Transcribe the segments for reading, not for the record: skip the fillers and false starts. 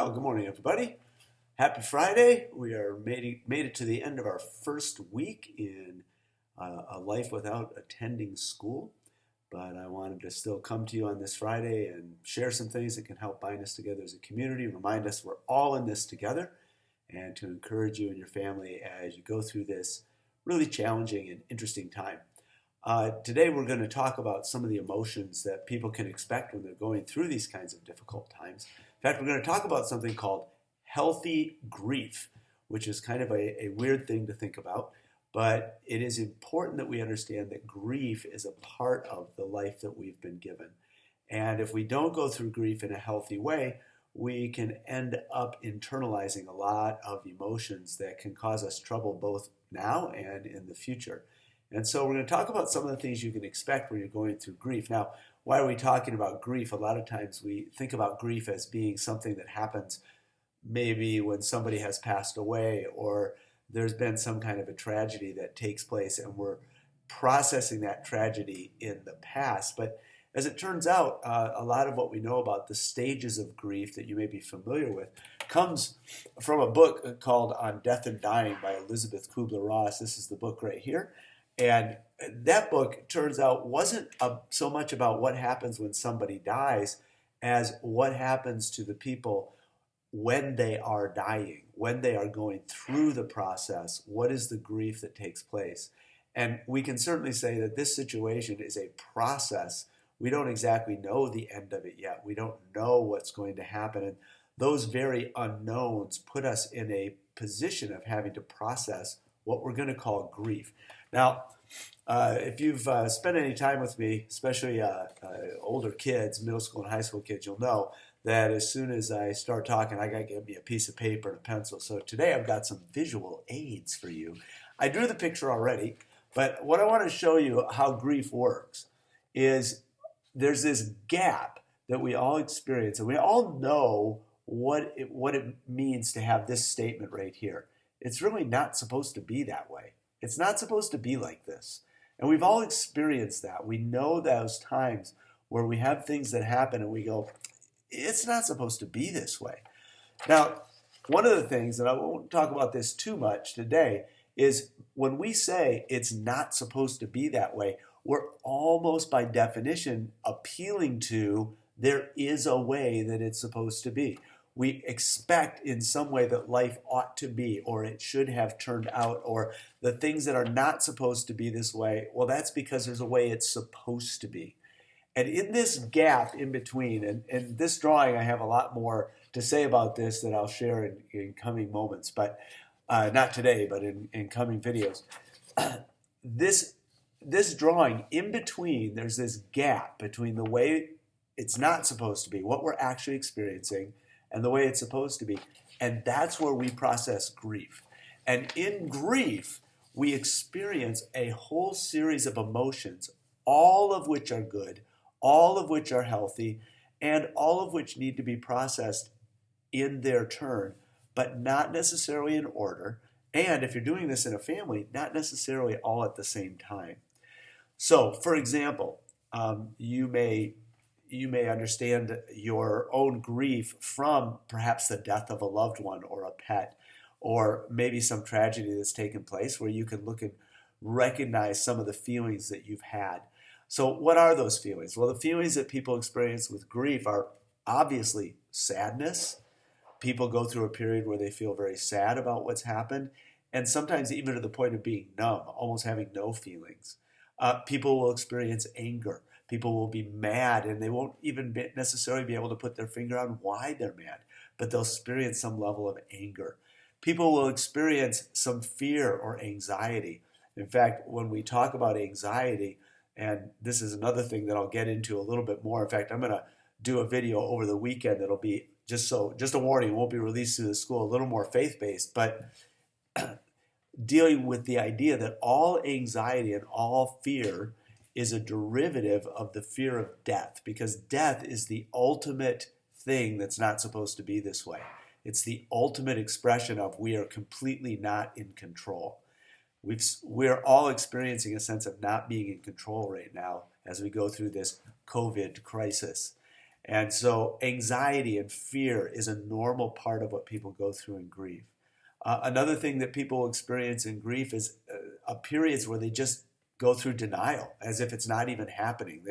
Well, good morning, everybody. Happy Friday. We are made it to the end of our first week in a life without attending school. But I wanted to still come to you on this Friday and share some things that can help bind us together as a community, remind us we're all in this together, and to encourage you and your family as you go through this really challenging and interesting time. Today we're going to talk about some of the emotions that people can expect when they're going through these kinds of difficult times. In fact, we're going to talk about something called healthy grief, which is kind of a weird thing to think about, but it is important that we understand that grief is a part of the life that we've been given. And if we don't go through grief in a healthy way, we can end up internalizing a lot of emotions that can cause us trouble both now and in the future. And so we're going to talk about some of the things you can expect when you're going through grief. Now, why are we talking about grief? A lot of times we think about grief as being something that happens maybe when somebody has passed away or there's been some kind of a tragedy that takes place and we're processing that tragedy in the past. But as it turns out, a lot of what we know about the stages of grief that you may be familiar with comes from a book called On Death and Dying by Elizabeth Kubler-Ross. This is the book right here. And that book, turns out, wasn't so much about what happens when somebody dies as what happens to the people when they are dying, when they are going through the process. What is the grief that takes place? And we can certainly say that this situation is a process. We don't exactly know the end of it yet. We don't know what's going to happen. And those very unknowns put us in a position of having to process what we're going to call grief. Now, if you've spent any time with me, especially older kids, middle school and high school kids, you'll know that as soon as I start talking, I got to get me a piece of paper and a pencil. So today I've got some visual aids for you. I drew the picture already, but what I want to show you how grief works is there's this gap that we all experience, and we all know what it means to have this statement right here. It's really not supposed to be that way. It's not supposed to be like this. And we've all experienced that. We know those times where we have things that happen and we go, it's not supposed to be this way. Now, one of the things, and I won't talk about this too much today, is when we say it's not supposed to be that way, we're almost by definition appealing to there is a way that it's supposed to be. We expect in some way that life ought to be, or it should have turned out, or the things that are not supposed to be this way, well, that's because there's a way it's supposed to be. And in this gap in between, and this drawing, I have a lot more to say about this that I'll share in coming moments, but not today, but in coming videos. This drawing, in between, there's this gap between the way it's not supposed to be, what we're actually experiencing, and the way it's supposed to be. And that's where we process grief. And in grief, we experience a whole series of emotions, all of which are good, all of which are healthy, and all of which need to be processed in their turn, but not necessarily in order. And if you're doing this in a family, not necessarily all at the same time. So, for example, you may understand your own grief from perhaps the death of a loved one or a pet, or maybe some tragedy that's taken place where you can look and recognize some of the feelings that you've had. So what are those feelings? Well, the feelings that people experience with grief are obviously sadness. People go through a period where they feel very sad about what's happened, and sometimes even to the point of being numb, almost having no feelings. People will experience anger. People will be mad, and they won't even necessarily be able to put their finger on why they're mad, but they'll experience some level of anger. People will experience some fear or anxiety. In fact, when we talk about anxiety, and this is another thing that I'll get into a little bit more. In fact, I'm going to do a video over the weekend that'll be, just a warning, it won't be released through the school, a little more faith-based, but dealing with the idea that all anxiety and all fear is a derivative of the fear of death, because death is the ultimate thing that's not supposed to be this way. It's the ultimate expression of we are completely not in control. We're all experiencing a sense of not being in control right now as we go through this COVID crisis. And so anxiety and fear is a normal part of what people go through in grief. Another thing that people experience in grief is periods where they just go through denial as if it's not even happening.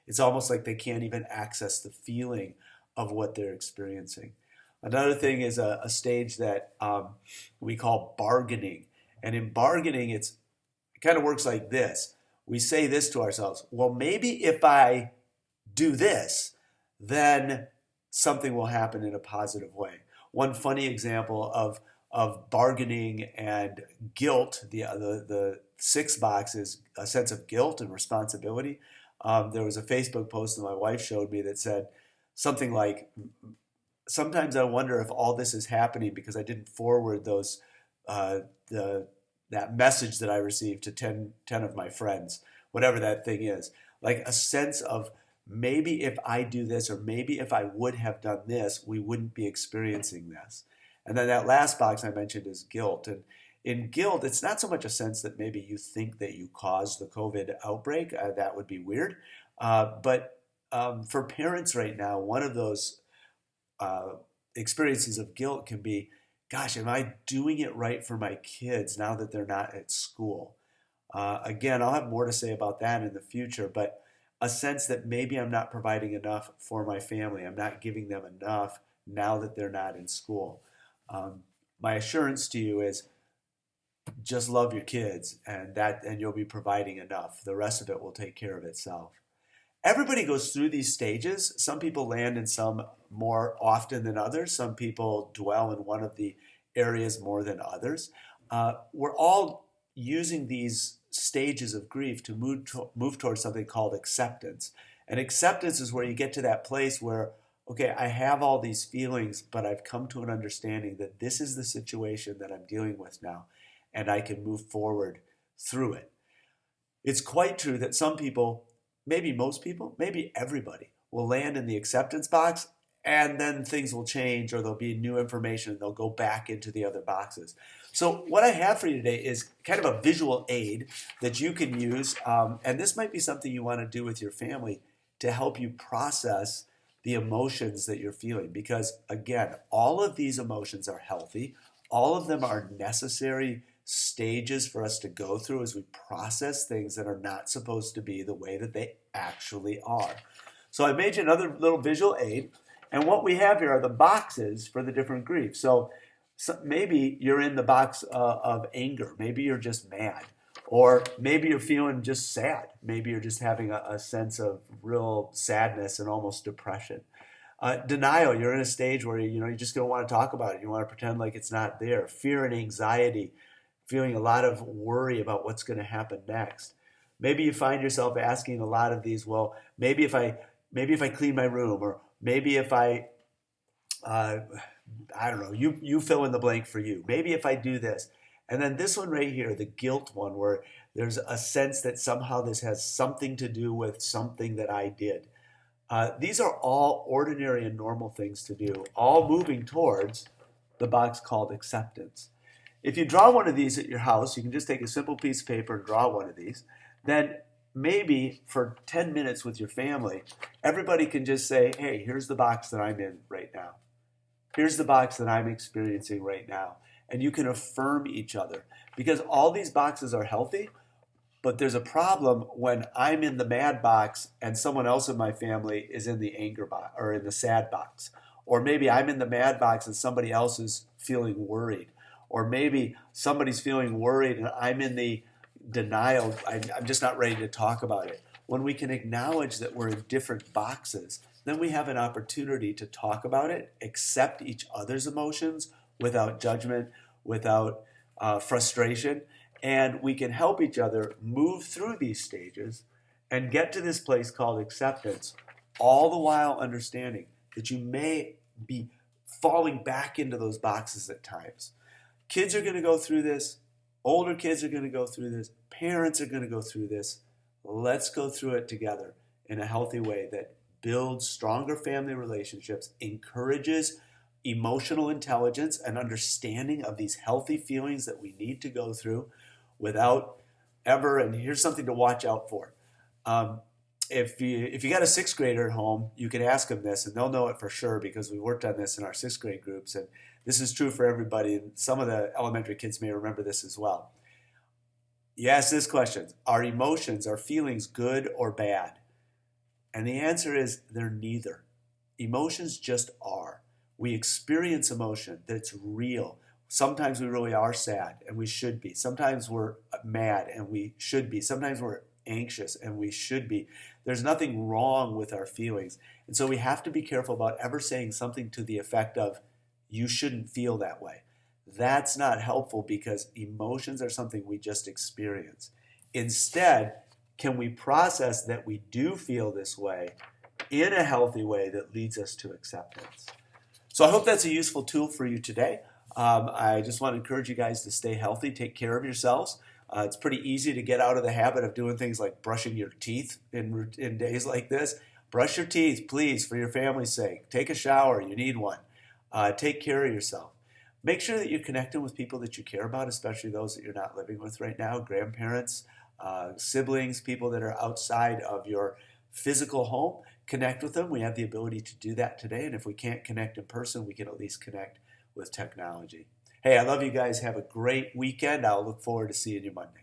It's almost like they can't even access the feeling of what they're experiencing. Another thing is a stage that we call bargaining. And in bargaining, it kind of works like this. We say this to ourselves, well, maybe if I do this, then something will happen in a positive way. One funny example of bargaining and guilt, the sixth box is a sense of guilt and responsibility. There was a Facebook post that my wife showed me that said something like, sometimes I wonder if all this is happening because I didn't forward that message that I received to 10 of my friends, whatever that thing is. Like a sense of maybe if I do this, or maybe if I would have done this, we wouldn't be experiencing this. And then that last box I mentioned is guilt. And in guilt, it's not so much a sense that maybe you think that you caused the COVID outbreak. That would be weird. But for parents right now, one of those experiences of guilt can be, gosh, am I doing it right for my kids now that they're not at school? Again, I'll have more to say about that in the future, but a sense that maybe I'm not providing enough for my family. I'm not giving them enough now that they're not in school. My assurance to you is just love your kids, and you'll be providing enough. The rest of it will take care of itself. Everybody goes through these stages. Some people land in some more often than others. Some people dwell in one of the areas more than others. We're all using these stages of grief to move towards something called acceptance. And acceptance is where you get to that place where, okay, I have all these feelings, but I've come to an understanding that this is the situation that I'm dealing with now, and I can move forward through it. It's quite true that some people, maybe most people, maybe everybody, will land in the acceptance box, and then things will change, or there'll be new information, and they'll go back into the other boxes. So what I have for you today is kind of a visual aid that you can use, and this might be something you want to do with your family to help you process the emotions that you're feeling. Because again, all of these emotions are healthy. All of them are necessary stages for us to go through as we process things that are not supposed to be the way that they actually are. So I made you another little visual aid, and what we have here are the boxes for the different griefs. So maybe you're in the box of anger. Maybe you're just mad. Or maybe you're feeling just sad. Maybe you're just having a sense of real sadness and almost depression. Denial, you're in a stage where you just don't want to talk about it. You want to pretend like it's not there. Fear and anxiety, feeling a lot of worry about what's going to happen next. Maybe you find yourself asking a lot of these, well, maybe if I clean my room, or maybe if I don't know, you fill in the blank for you. Maybe if I do this. And then this one right here, the guilt one, where there's a sense that somehow this has something to do with something that I did. These are all ordinary and normal things to do, all moving towards the box called acceptance. If you draw one of these at your house, you can just take a simple piece of paper and draw one of these. Then maybe for 10 minutes with your family, everybody can just say, hey, here's the box that I'm in right now. Here's the box that I'm experiencing right now. And you can affirm each other, because all these boxes are healthy, but there's a problem when I'm in the mad box and someone else in my family is in the anger box or in the sad box. Or maybe I'm in the mad box and somebody else is feeling worried. Or maybe somebody's feeling worried and I'm in the denial. I'm just not ready to talk about it. When we can acknowledge that we're in different boxes, then we have an opportunity to talk about it, accept each other's emotions without judgment, without frustration, and we can help each other move through these stages and get to this place called acceptance, all the while understanding that you may be falling back into those boxes at times. Kids are going to go through this. Older kids are going to go through this. Parents are going to go through this. Let's go through it together in a healthy way that builds stronger family relationships, encourages emotional intelligence and understanding of these healthy feelings that we need to go through without ever, and here's something to watch out for. if you got a sixth grader at home, you can ask them this, and they'll know it for sure because we worked on this in our sixth grade groups, and this is true for everybody. And some of the elementary kids may remember this as well. You ask this question: Are emotions, our feelings, good or bad? And the answer is they're neither. Emotions just are. We experience emotion that's real. Sometimes we really are sad, and we should be. Sometimes we're mad, and we should be. Sometimes we're anxious, and we should be. There's nothing wrong with our feelings. And so we have to be careful about ever saying something to the effect of, you shouldn't feel that way. That's not helpful because emotions are something we just experience. Instead, can we process that we do feel this way in a healthy way that leads us to acceptance? So I hope that's a useful tool for you today. I just want to encourage you guys to stay healthy, take care of yourselves. It's pretty easy to get out of the habit of doing things like brushing your teeth in days like this. Brush your teeth, please, for your family's sake. Take a shower. You need one. Take care of yourself. Make sure that you're connecting with people that you care about, especially those that you're not living with right now, grandparents, siblings, people that are outside of your physical home. Connect with them. We have the ability to do that today, and if we can't connect in person, we can at least connect with technology. Hey, I love you guys. Have a great weekend. I'll look forward to seeing you Monday.